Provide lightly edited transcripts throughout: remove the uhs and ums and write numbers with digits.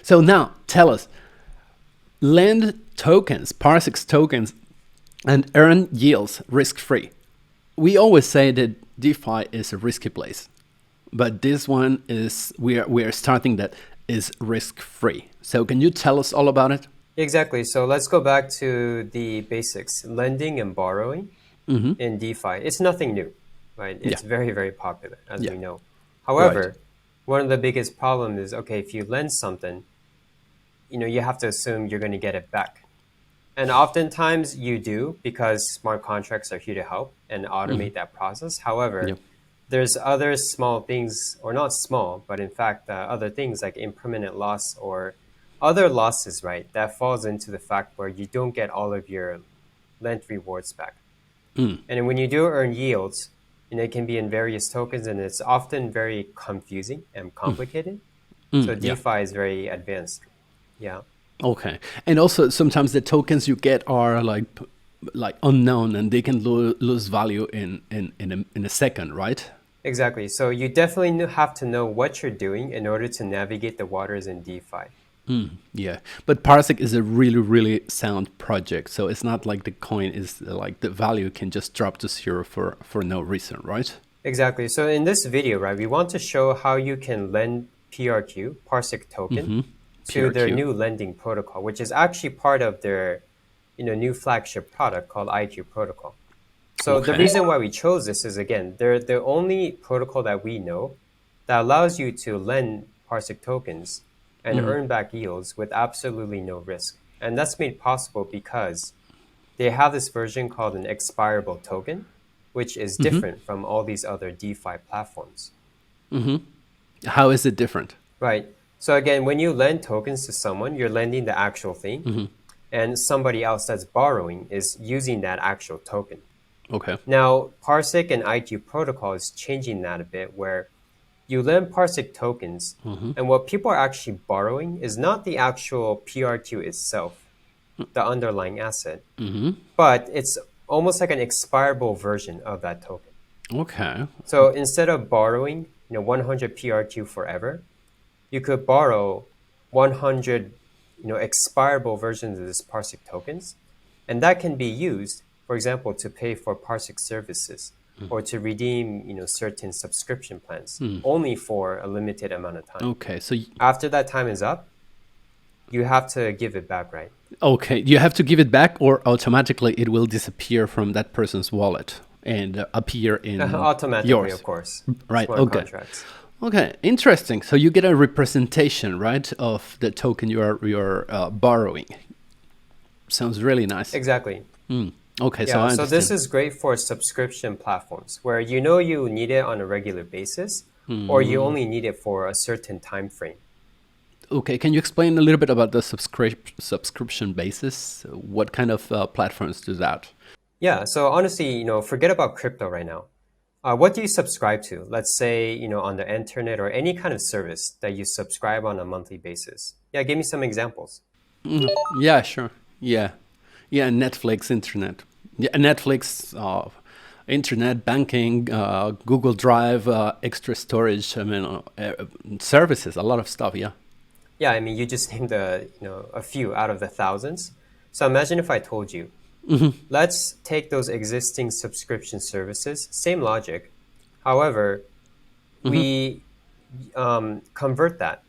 So now tell us, lend tokens, PARSIQ tokens, and earn yields risk-free. We always say that DeFi is a risky place, but this one is we are starting that is risk-free. So can you tell us all about it? Exactly. So let's go back to the basics. Lending and borrowing in DeFi. It's nothing new, right? Yeah, It's very, very popular, as yeah, we know. right. However, one of the biggest problems is, okay, if you lend something, you have to assume you're going to get it back. And oftentimes you do because smart contracts are here to help and automate that process. Yeah. However, there's other small things, or not small, but in fact, other things like impermanent loss or other losses, right? That falls into the fact where you don't get all of your lent rewards back. And then when you do earn yields, it can be in various tokens, and it's often very confusing and complicated. So Yeah. DeFi is very advanced. Yeah. Okay. And also sometimes the tokens you get are like unknown, and they can lose value in a second, right? Exactly. So you definitely have to know what you're doing in order to navigate the waters in DeFi. Yeah. But PARSIQ is a really, really sound project. So it's not like the coin is like the value can just drop to zero for no reason, right? Exactly. So in this video, right, we want to show how you can lend PRQ, PARSIQ token, to their PRQ. new lending protocol, which is actually part of their new flagship product called IQ protocol. So the Okay. reason why we chose this is, again, they're the only protocol that we know that allows you to lend PARSIQ tokens and earn back yields with absolutely no risk. And that's made possible because they have this version called an expirable token, which is different from all these other DeFi platforms. How is it different? Right. So again, when you lend tokens to someone, you're lending the actual thing, and somebody else that's borrowing is using that actual token. Okay. Now, PARSIQ and IQ protocol is changing that a bit, where you lend PARSIQ tokens, and what people are actually borrowing is not the actual PRQ itself, the underlying asset, but it's almost like an expirable version of that token. Okay. So instead of borrowing, 100 PRQ forever, you could borrow 100, expirable versions of this PARSIQ tokens, and that can be used, for example, to pay for PARSIQ services or to redeem, certain subscription plans, only for a limited amount of time. Okay. So After that time is up, you have to give it back, right? okay, you have to give it back, or automatically it will disappear from that person's wallet and appear in Automatically, yours. of course. Right. Smart Okay. contracts. Okay. Interesting. So you get a representation, right, of the token you're borrowing. Sounds really nice. Exactly. Okay. So Yeah, I so this understand. is great for subscription platforms where you need it on a regular basis, or you only need it for a certain time frame. Okay. Can you explain a little bit about the subscription basis? What kind of platforms do that? Yeah, so honestly, forget about crypto right now. What do you subscribe to? Let's say, on the internet or any kind of service that you subscribe on a monthly basis. Yeah, give me some examples. Yeah. Sure. Yeah. Yeah. Netflix, internet. Yeah. Netflix. Internet banking, Google Drive, extra storage. I mean, services, a lot of stuff. Yeah. Yeah, I mean, you just named a few out of the thousands. So imagine if I told you, let's take those existing subscription services, same logic. However, we convert that,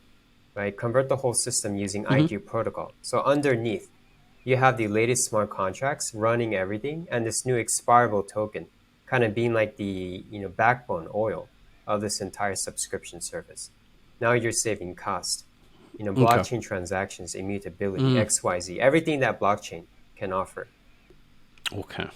right? Convert the whole system using IQ protocol. So underneath, you have the latest smart contracts running everything, and this new expirable token, kind of being like the backbone oil of this entire subscription service. Now you're saving cost. Okay. Blockchain transactions, immutability, XYZ, everything that blockchain can offer. Okay.